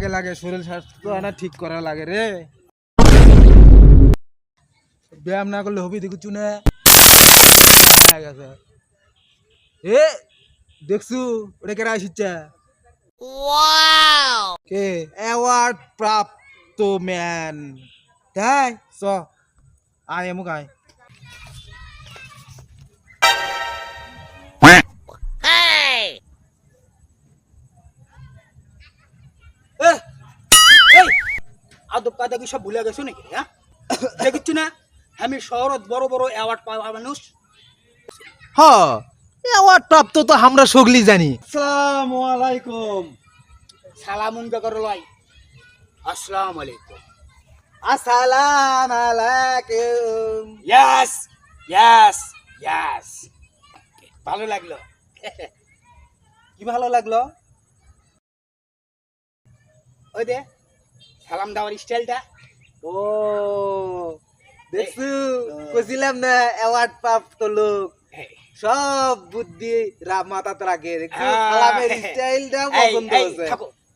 লাগে লাগে শরীর স্বাস্থ্য আনা ঠিক করা লাগে রে। ব্যায়াম না করলে হবি দেখুছু না এ দেখছু ওটা কেরা আসিচ্ছে কে অ্যাওয়ার্ড প্রাপ্ত ম্যান তাই চ আয় এমুক আয় আদব কাদা কি সব ভুলে গেছো নাকি? হ্যাঁ দেখিচ্ছ না আমি শহরত বড় বড় অ্যাওয়ার্ড পাওয়া মানুষ। হ অ্যাওয়ার্ড প্রাপ্ত তো আমরা সগলি জানি। আসসালামু আলাইকুম। সালামুন করে লাই আসসালামু আলাইকুম। আসসালামু আলাইকুম। ইয়াস ইয়াস ইয়াস ভালো লাগলো। কি ভালো লাগলো? ওই দে সালাম দেওয়ার স্টাইলটা। ও দেখছু কইছিলাম না অ্যাওয়ার্ড প্রাপ্ত লোক সব বুদ্ধি মাথাতে রাখে। দেখছু সালামের স্টাইলটা পছন্দ হয়েছে।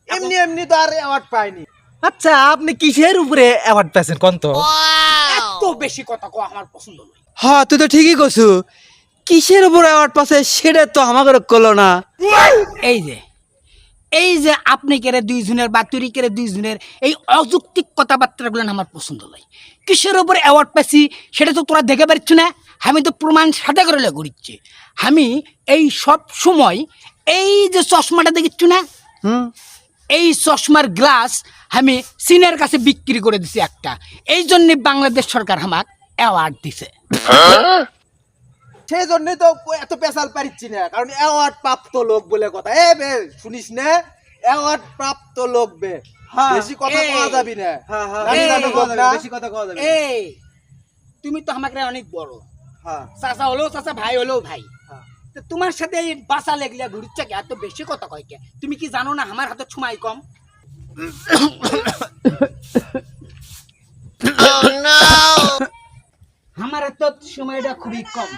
এমনি এমনি তো আর অ্যাওয়ার্ড পাইনি। আচ্ছা আপনি কিসের উপরে অ্যাওয়ার্ড পেয়েছেন কোন তো? এত বেশি কথা কো আমার পছন্দ নয়। হ্যাঁ তুই তো ঠিকই কছু কিসের উপর অ্যাওয়ার্ড পাচ্ছে সেটা তো আমাকে কলো না। এই যে আপনি কেড়ে দুইজনের বা তুই কেড়ে দুইজনের এই অযৌক্তিক কথাবার্তাগুলো আমার পছন্দ নয়। কিসের উপর অ্যাওয়ার্ড পাচ্ছি সেটা তো তোরা দেখে পাচ্ছ না। আমি তো প্রমাণ সাথে করে ঘুরিচ্ছি। আমি এই সব সময় এই যে চশমাটা দেখিচ্ছ না এই চশমার গ্লাস আমি চীনের কাছে বিক্রি করে দিছি একটা। এই জন্যে বাংলাদেশ সরকার আমাকে অ্যাওয়ার্ড দিছে। সেই জন্যই তো এত পেশাল পারিচ্ছি না, কারণ অ্যাওয়ার্ড প্রাপ্ত লোক বলে কথা। এ বে শুনিস না অ্যাওয়ার্ড প্রাপ্ত লোক বে বেশি কথা কওয়া যাবি না। বেশি কথা কওয়া যাবে না। এই তুমি তো আমাকে অনেক বড়, হ্যাঁ চাচা হলেও চাচা, ভাই হলেও ভাই। হ্যাঁ। তো তোমার সাথে এই বাসা লেগলে ঘুরছে কে? এত বেশি কথা কয় কে? তুমি কি জানো না আমার হাতে সময় কম? আমার হাতে সময়টা খুবই কম।